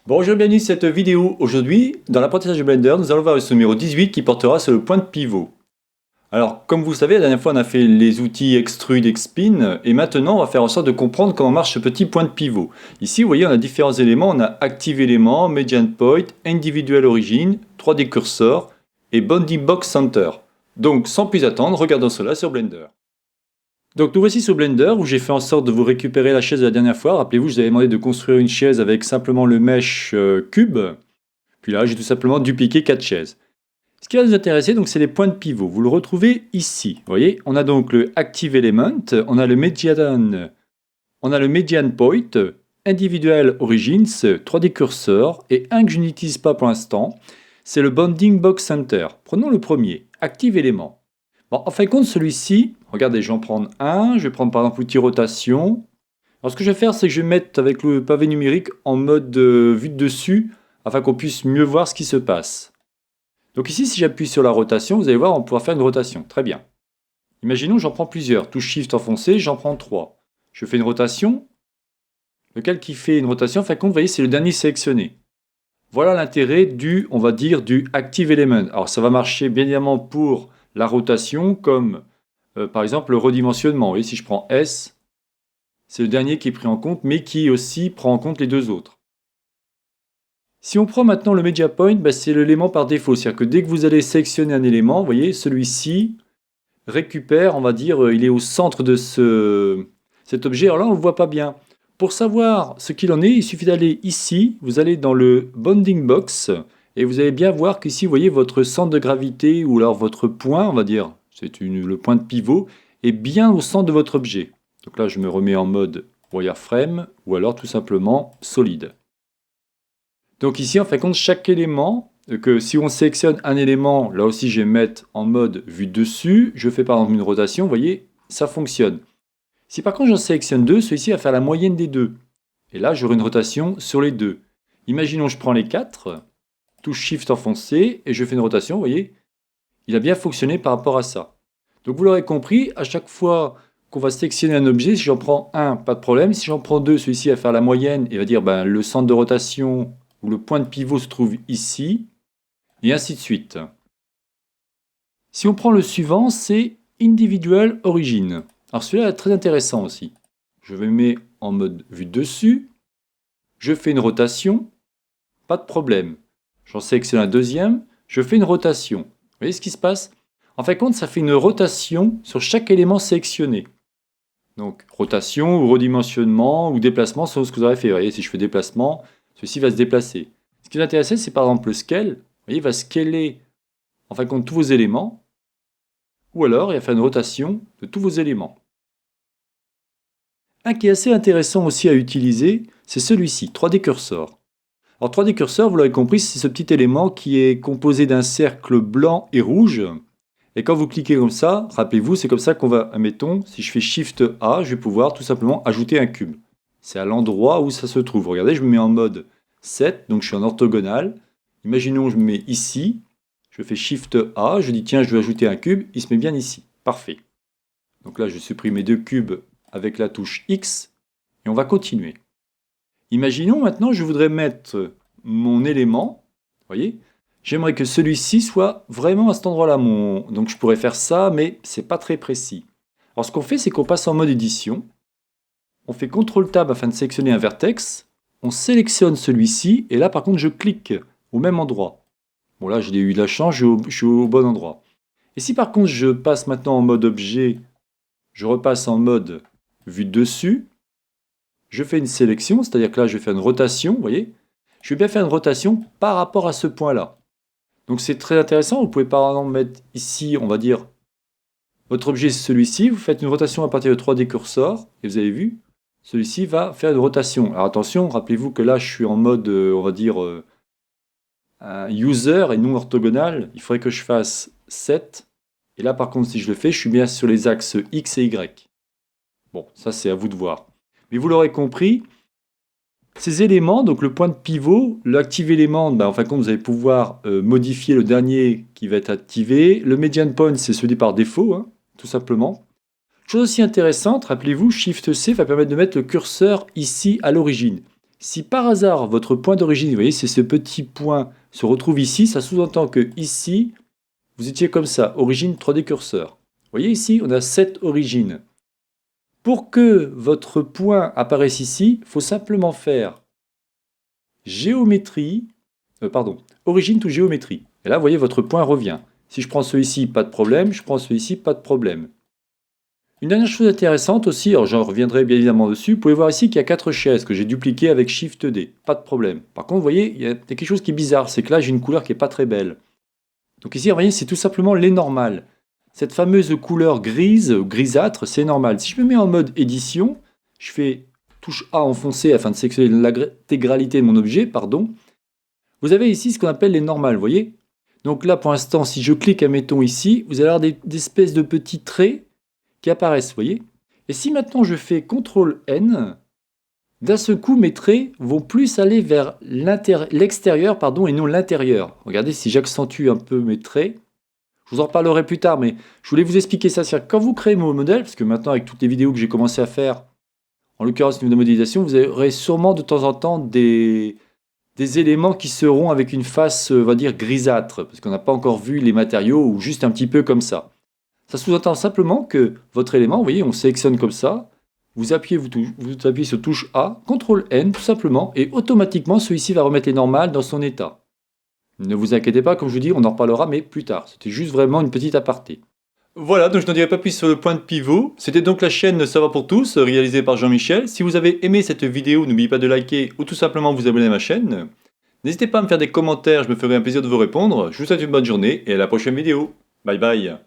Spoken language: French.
Bonjour, bienvenue dans cette vidéo. Aujourd'hui, dans l'apprentissage de Blender, nous allons voir le numéro 18 qui portera sur le point de pivot. Alors, comme vous le savez, la dernière fois on a fait les outils Extrude, Expin, et maintenant on va faire en sorte de comprendre comment marche ce petit point de pivot. Ici, vous voyez, on a différents éléments. On a Active Element, Median Point, Individual Origin, 3D Cursor et Bounding Box Center. Donc, sans plus attendre, regardons cela sur Blender. Donc nous voici sur Blender où j'ai fait en sorte de vous récupérer la chaise de la dernière fois. Rappelez-vous, je vous avais demandé de construire une chaise avec simplement le mesh cube. Puis là, j'ai tout simplement dupliqué 4 chaises. Ce qui va nous intéresser, donc, c'est les points de pivot. Vous le retrouvez ici. Vous voyez, on a donc le Active Element, on a le Median Point, Individual Origins, 3D Cursor, et un que je n'utilise pas pour l'instant, c'est le Bounding Box Center. Prenons le premier, Active Element. Bon, en fin de compte, celui-ci, regardez, je vais en prendre un, je vais prendre par exemple l'outil rotation. Alors ce que je vais faire, c'est que je vais mettre avec le pavé numérique en mode vue de dessus, afin qu'on puisse mieux voir ce qui se passe. Donc ici, si j'appuie sur la rotation, vous allez voir, on pourra faire une rotation. Très bien. Imaginons, j'en prends plusieurs. Touche Shift enfoncé, j'en prends 3. Je fais une rotation. Lequel qui fait une rotation, en fin de compte, vous voyez, c'est le dernier sélectionné. Voilà l'intérêt du, on va dire, du Active Element. Alors ça va marcher bien évidemment pour la rotation comme par exemple le redimensionnement. Vous voyez, si je prends S, c'est le dernier qui est pris en compte, mais qui aussi prend en compte les deux autres. Si on prend maintenant le Media Point, c'est l'élément par défaut. C'est-à-dire que dès que vous allez sélectionner un élément, vous voyez, celui-ci récupère, on va dire, il est au centre de cet objet. Alors là, on ne le voit pas bien. Pour savoir ce qu'il en est, il suffit d'aller ici, vous allez dans le Bounding Box, et vous allez bien voir qu'ici, vous voyez, votre centre de gravité, ou alors votre point, on va dire, c'est le point de pivot, est bien au centre de votre objet. Donc là, je me remets en mode wireframe, ou alors tout simplement solide. Donc ici, en fin de compte, chaque élément, que si on sélectionne un élément, là aussi, je vais mettre en mode vue dessus, je fais par exemple une rotation, vous voyez, ça fonctionne. Si par contre j'en sélectionne deux, celui-ci va faire la moyenne des deux. Et là, j'aurai une rotation sur les deux. Imaginons, je prends les 4, touche Shift enfoncé, et je fais une rotation, vous voyez, il a bien fonctionné par rapport à ça. Donc vous l'aurez compris, à chaque fois qu'on va sélectionner un objet, si j'en prends un, pas de problème. Si j'en prends deux, celui-ci va faire la moyenne et va dire le centre de rotation ou le point de pivot se trouve ici, et ainsi de suite. Si on prend le suivant, c'est Individual Origin. Alors celui-là est très intéressant aussi. Je me mets en mode vue dessus, je fais une rotation, pas de problème. J'en sélectionne un deuxième, je fais une rotation. Vous voyez ce qui se passe? En fin de compte, ça fait une rotation sur chaque élément sélectionné. Donc rotation ou redimensionnement ou déplacement selon ce que vous aurez fait. Vous voyez, si je fais déplacement, celui-ci va se déplacer. Ce qui est intéressant, c'est par exemple le scale. Vous voyez, il va scaler en fin de compte tous vos éléments. Ou alors, il va faire une rotation de tous vos éléments. Un qui est assez intéressant aussi à utiliser, c'est celui-ci, 3D Cursor. Alors 3D Cursor, vous l'aurez compris, c'est ce petit élément qui est composé d'un cercle blanc et rouge. Et quand vous cliquez comme ça, rappelez-vous, c'est comme ça qu'on va, admettons, si je fais Shift A, je vais pouvoir tout simplement ajouter un cube. C'est à l'endroit où ça se trouve. Regardez, je me mets en mode 7, donc je suis en orthogonale. Imaginons, je me mets ici. Je fais Shift A, je dis tiens, je veux ajouter un cube, il se met bien ici. Parfait. Donc là, je supprime mes deux cubes avec la touche X, et on va continuer. Imaginons maintenant, je voudrais mettre mon élément, vous voyez, j'aimerais que celui-ci soit vraiment à cet endroit-là. Donc je pourrais faire ça, mais c'est pas très précis. Alors ce qu'on fait, c'est qu'on passe en mode édition, on fait CTRL-Tab afin de sélectionner un vertex, on sélectionne celui-ci, et là par contre, je clique au même endroit. Bon là, j'ai eu de la chance, je suis au bon endroit. Et si par contre, je passe maintenant en mode objet, je repasse en mode vue dessus, je fais une sélection, c'est-à-dire que là, je vais faire une rotation, vous voyez. Je vais bien faire une rotation par rapport à ce point-là. Donc c'est très intéressant, vous pouvez par exemple mettre ici, on va dire, votre objet c'est celui-ci, vous faites une rotation à partir de 3D Cursor, et vous avez vu, celui-ci va faire une rotation. Alors attention, rappelez-vous que là, je suis en mode, on va dire, un user et non orthogonal, il faudrait que je fasse 7. Et là, par contre, si je le fais, je suis bien sur les axes X et Y. Bon, ça, c'est à vous de voir. Mais vous l'aurez compris, ces éléments, donc le point de pivot, l'active élément, en fin de compte, vous allez pouvoir modifier le dernier qui va être activé. Le median point, c'est celui par défaut, tout simplement. Chose aussi intéressante, rappelez-vous, Shift C va permettre de mettre le curseur ici à l'origine. Si par hasard votre point d'origine, vous voyez, c'est ce petit point, se retrouve ici, ça sous-entend que ici, vous étiez comme ça, origine 3D curseur. Vous voyez ici, on a cette origine. Pour que votre point apparaisse ici, il faut simplement faire géométrie, origine to géométrie. Et là, vous voyez, votre point revient. Si je prends celui-ci, pas de problème. Je prends celui-ci, pas de problème. Une dernière chose intéressante aussi, alors j'en reviendrai bien évidemment dessus, vous pouvez voir ici qu'il y a 4 chaises que j'ai dupliquées avec Shift D. Pas de problème. Par contre, vous voyez, il y a quelque chose qui est bizarre, c'est que là, j'ai une couleur qui n'est pas très belle. Donc ici, vous voyez, c'est tout simplement les normales. Cette fameuse couleur grise, grisâtre, c'est normal. Si je me mets en mode édition, je fais touche A enfoncée afin de sélectionner l'intégralité de mon objet, pardon. Vous avez ici ce qu'on appelle les normales, vous voyez. Donc là, pour l'instant, si je clique, admettons ici, vous allez avoir des espèces de petits traits qui apparaissent, vous voyez. Et si maintenant je fais CTRL-N, d'un seul coup, mes traits vont plus aller vers l'extérieur, et non l'intérieur. Regardez si j'accentue un peu mes traits. Je vous en reparlerai plus tard, mais je voulais vous expliquer ça. Quand vous créez mon modèle, parce que maintenant, avec toutes les vidéos que j'ai commencé à faire, en l'occurrence au niveau de modélisation, vous aurez sûrement de temps en temps des éléments qui seront avec une face, on va dire, grisâtre, parce qu'on n'a pas encore vu les matériaux, ou juste un petit peu comme ça. Ça sous-entend simplement que votre élément, vous voyez, on sélectionne comme ça, vous appuyez sur touche A, CTRL-N tout simplement, et automatiquement celui-ci va remettre les normales dans son état. Ne vous inquiétez pas, comme je vous dis, on en reparlera, mais plus tard. C'était juste vraiment une petite aparté. Voilà, donc je n'en dirai pas plus sur le point de pivot. C'était donc la chaîne Savoir pour tous, réalisée par Jean-Michel. Si vous avez aimé cette vidéo, n'oubliez pas de liker ou tout simplement vous abonner à ma chaîne. N'hésitez pas à me faire des commentaires, je me ferai un plaisir de vous répondre. Je vous souhaite une bonne journée et à la prochaine vidéo. Bye bye.